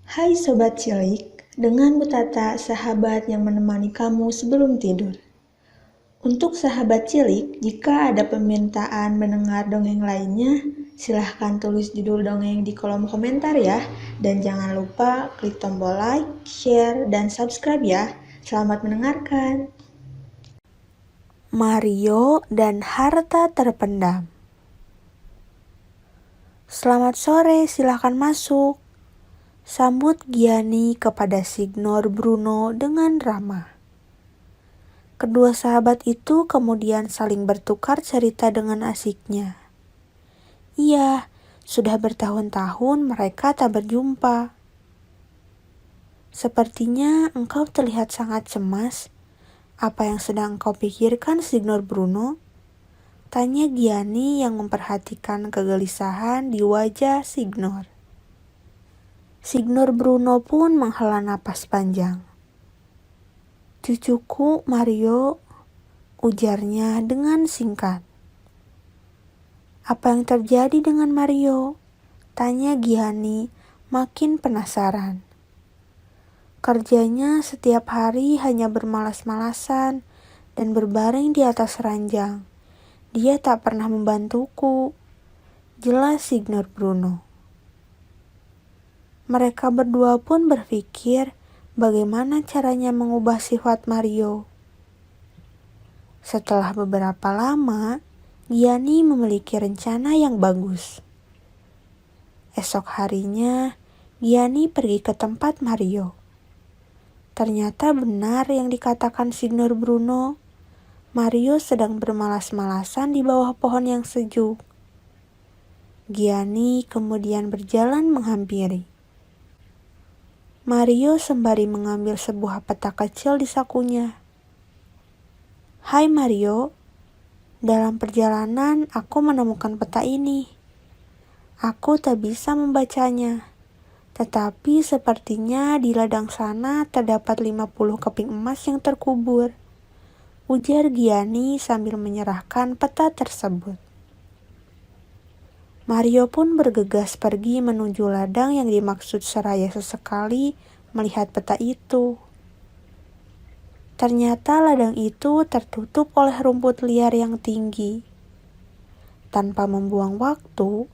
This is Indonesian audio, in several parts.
Hai Sobat Cilik, dengan Bu Tata, sahabat yang menemani kamu sebelum tidur. Untuk sahabat cilik, jika ada permintaan mendengar dongeng lainnya, silahkan tulis judul dongeng di kolom komentar ya. Dan jangan lupa klik tombol like, share, dan subscribe ya. Selamat mendengarkan. Mario dan harta terpendam. Selamat sore, silahkan masuk. Sambut Gianni kepada Signor Bruno dengan ramah. Kedua sahabat itu kemudian saling bertukar cerita dengan asiknya. Iya, sudah bertahun-tahun mereka tak berjumpa. Sepertinya engkau terlihat sangat cemas. Apa yang sedang engkau pikirkan, Signor Bruno? Tanya Gianni yang memperhatikan kegelisahan di wajah Signor. Signor Bruno pun menghela napas panjang. Cucuku Mario, ujarnya dengan singkat. Apa yang terjadi dengan Mario? Tanya Gianni makin penasaran. Kerjanya setiap hari hanya bermalas-malasan dan berbaring di atas ranjang. Dia tak pernah membantuku, jelas Signor Bruno. Mereka berdua pun berpikir bagaimana caranya mengubah sifat Mario. Setelah beberapa lama, Gianni memiliki rencana yang bagus. Esok harinya, Gianni pergi ke tempat Mario. Ternyata benar yang dikatakan Signor Bruno. Mario sedang bermalas-malasan di bawah pohon yang sejuk. Gianni kemudian berjalan menghampiri. Mario sembari mengambil sebuah peta kecil di sakunya. Hai Mario, dalam perjalanan aku menemukan peta ini. Aku tak bisa membacanya, tetapi sepertinya di ladang sana terdapat 50 keping emas yang terkubur. Ujar Gianni sambil menyerahkan peta tersebut. Mario pun bergegas pergi menuju ladang yang dimaksud seraya sesekali melihat peta itu. Ternyata ladang itu tertutup oleh rumput liar yang tinggi. Tanpa membuang waktu,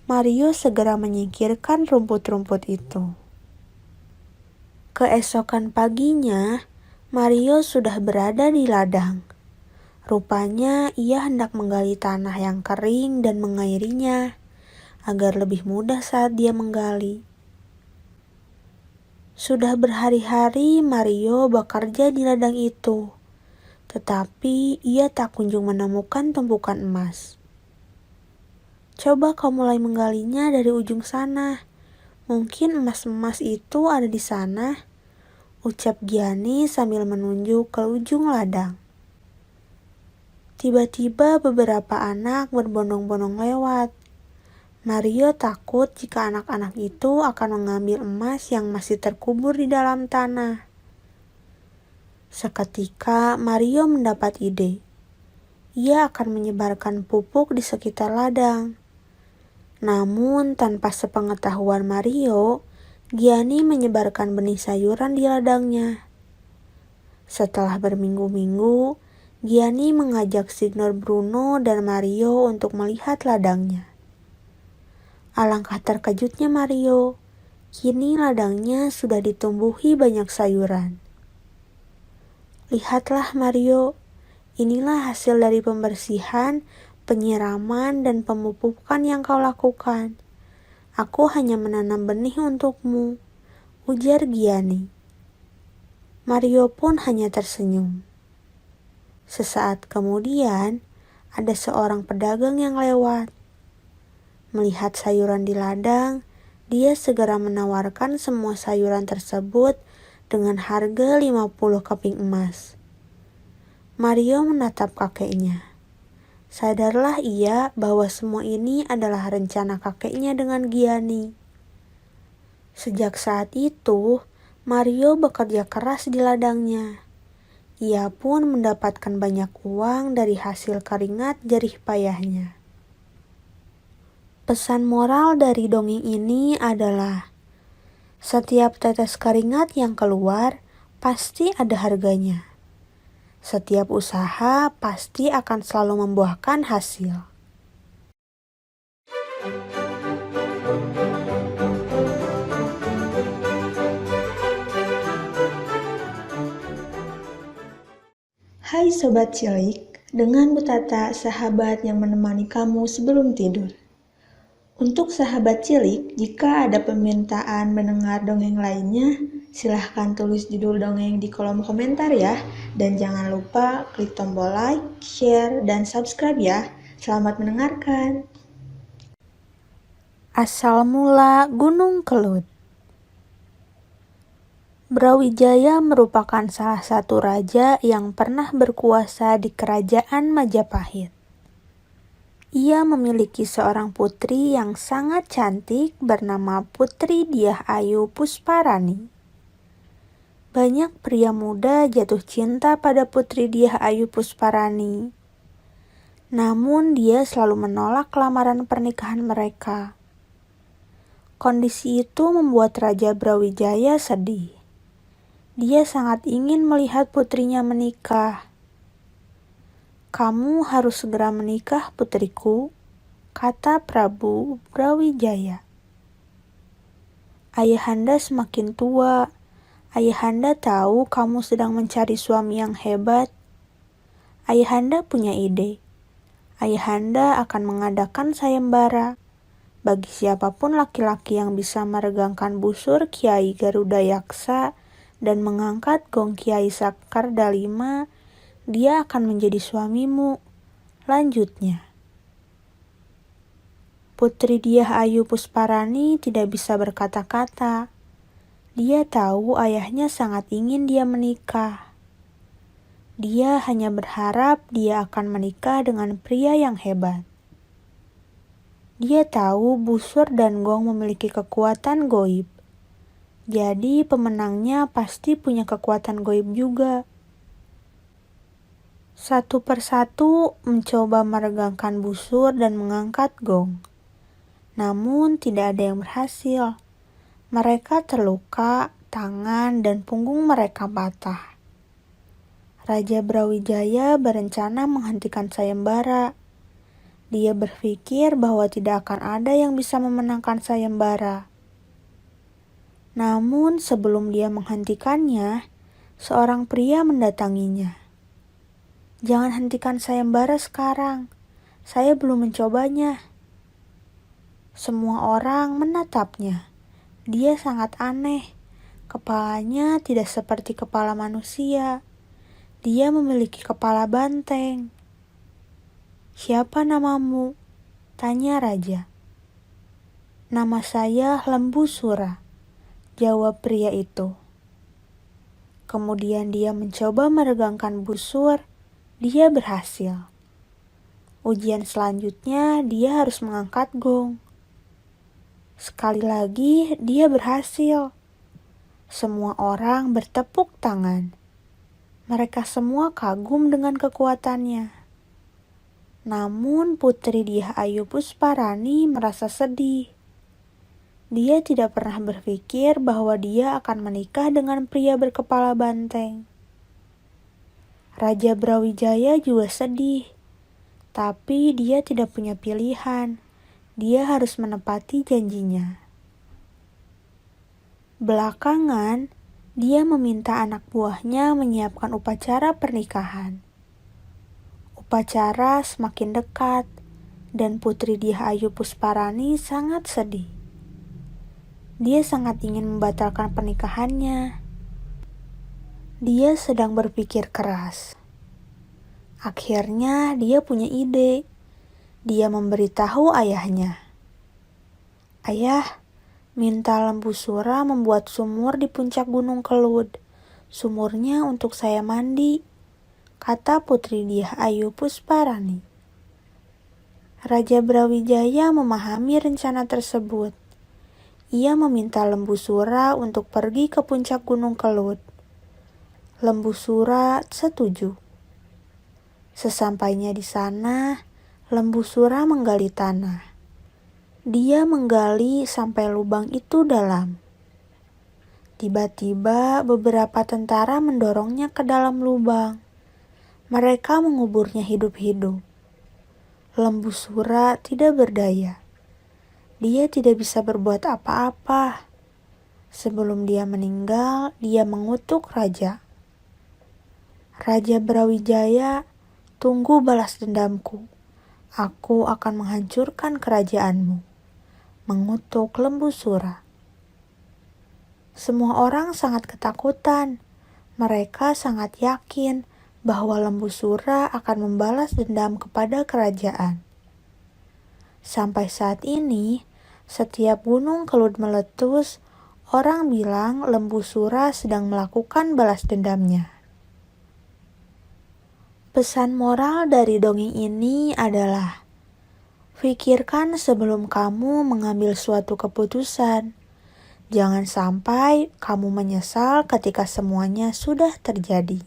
Mario segera menyingkirkan rumput-rumput itu. Keesokan paginya, Mario sudah berada di ladang. Rupanya ia hendak menggali tanah yang kering dan mengairinya, agar lebih mudah saat dia menggali. Sudah berhari-hari Mario bekerja di ladang itu, tetapi ia tak kunjung menemukan tumpukan emas. Coba kau mulai menggalinya dari ujung sana. Mungkin emas-emas itu ada di sana, ucap Gianni sambil menunjuk ke ujung ladang. Tiba-tiba beberapa anak berbondong-bondong lewat. Mario takut jika anak-anak itu akan mengambil emas yang masih terkubur di dalam tanah. Seketika Mario mendapat ide. Ia akan menyebarkan pupuk di sekitar ladang. Namun tanpa sepengetahuan Mario, Gianni menyebarkan benih sayuran di ladangnya. Setelah berminggu-minggu, Gianni mengajak Signor Bruno dan Mario untuk melihat ladangnya. Alangkah terkejutnya Mario, kini ladangnya sudah ditumbuhi banyak sayuran. Lihatlah Mario, inilah hasil dari pembersihan, penyiraman, dan pemupukan yang kau lakukan. Aku hanya menanam benih untukmu, ujar Gianni. Mario pun hanya tersenyum. Sesaat kemudian, ada seorang pedagang yang lewat. Melihat sayuran di ladang, dia segera menawarkan semua sayuran tersebut dengan harga 50 keping emas. Mario menatap kakeknya. Sadarlah ia bahwa semua ini adalah rencana kakeknya dengan Gianni. Sejak saat itu, Mario bekerja keras di ladangnya. Ia pun mendapatkan banyak uang dari hasil keringat jerih payahnya. Pesan moral dari dongeng ini adalah Setiap tetes keringat yang keluar pasti ada harganya. Setiap usaha pasti akan selalu membuahkan hasil. Hai Sobat Cilik, dengan Bu Tata, sahabat yang menemani kamu sebelum tidur. Untuk sahabat cilik, jika ada permintaan mendengar dongeng lainnya, silahkan tulis judul dongeng di kolom komentar ya. Dan jangan lupa klik tombol like, share, dan subscribe ya. Selamat mendengarkan. Asal mula Gunung Kelut. Brawijaya merupakan salah satu raja yang pernah berkuasa di kerajaan Majapahit. Ia memiliki seorang putri yang sangat cantik bernama Putri Dyah Ayu Pusparani. Banyak pria muda jatuh cinta pada Putri Dyah Ayu Pusparani. Namun dia selalu menolak lamaran pernikahan mereka. Kondisi itu membuat Raja Brawijaya sedih. Dia sangat ingin melihat putrinya menikah. "Kamu harus segera menikah, putriku," kata Prabu Brawijaya. "Ayahanda semakin tua. Ayahanda tahu kamu sedang mencari suami yang hebat. Ayahanda punya ide. Ayahanda akan mengadakan sayembara bagi siapapun laki-laki yang bisa meregangkan busur Kiai Garuda Yaksa dan mengangkat gong Kiai Sakardalima, dia akan menjadi suamimu," lanjutnya. Putri Dyah Ayu Pusparani tidak bisa berkata-kata. Dia tahu ayahnya sangat ingin dia menikah. Dia hanya berharap dia akan menikah dengan pria yang hebat. Dia tahu busur dan gong memiliki kekuatan goib. Jadi pemenangnya pasti punya kekuatan goib juga. Satu persatu mencoba meregangkan busur dan mengangkat gong. Namun tidak ada yang berhasil. Mereka terluka, tangan dan punggung mereka patah. Raja Brawijaya berencana menghentikan sayembara. Dia berpikir bahwa tidak akan ada yang bisa memenangkan sayembara. Namun sebelum dia menghentikannya, seorang pria mendatanginya. "Jangan hentikan sayembara sekarang. Saya belum mencobanya." Semua orang menatapnya. Dia sangat aneh. Kepalanya tidak seperti kepala manusia. Dia memiliki kepala banteng. "Siapa namamu?" tanya raja. "Nama saya Lembu Sura," jawab pria itu. Kemudian dia mencoba meregangkan busur. Dia berhasil. Ujian selanjutnya dia harus mengangkat gong. Sekali lagi dia berhasil. Semua orang bertepuk tangan. Mereka semua kagum dengan kekuatannya. Namun Putri Dyah Ayu Pusparani merasa sedih. Dia tidak pernah berpikir bahwa dia akan menikah dengan pria berkepala banteng. Raja Brawijaya juga sedih, tapi dia tidak punya pilihan. Dia harus menepati janjinya. Belakangan, dia meminta anak buahnya menyiapkan upacara pernikahan. Upacara semakin dekat, dan Putri Dyah Ayu Pusparani sangat sedih. Dia sangat ingin membatalkan pernikahannya. Dia sedang berpikir keras. Akhirnya dia punya ide. Dia memberitahu ayahnya. "Ayah, minta Lembu Sura membuat sumur di puncak Gunung Kelut. Sumurnya untuk saya mandi," kata Putri Dyah Ayu Pusparani. Raja Brawijaya memahami rencana tersebut. Ia meminta Lembu Sura untuk pergi ke puncak Gunung Kelut. Lembu Sura setuju. Sesampainya di sana, Lembu Sura menggali tanah. Dia menggali sampai lubang itu dalam. Tiba-tiba beberapa tentara mendorongnya ke dalam lubang. Mereka menguburnya hidup-hidup. Lembu Sura tidak berdaya. Dia tidak bisa berbuat apa-apa. Sebelum dia meninggal, dia mengutuk raja. Raja Brawijaya, tunggu balas dendamku. Aku akan menghancurkan kerajaanmu. Mengutuk Lembu Sura. Semua orang sangat ketakutan. Mereka sangat yakin bahwa Lembu Sura akan membalas dendam kepada kerajaan. Sampai saat ini, setiap gunung kelut meletus, orang bilang Lembu Sura sedang melakukan balas dendamnya. Pesan moral dari dongeng ini adalah, pikirkan sebelum kamu mengambil suatu keputusan. Jangan sampai kamu menyesal ketika semuanya sudah terjadi.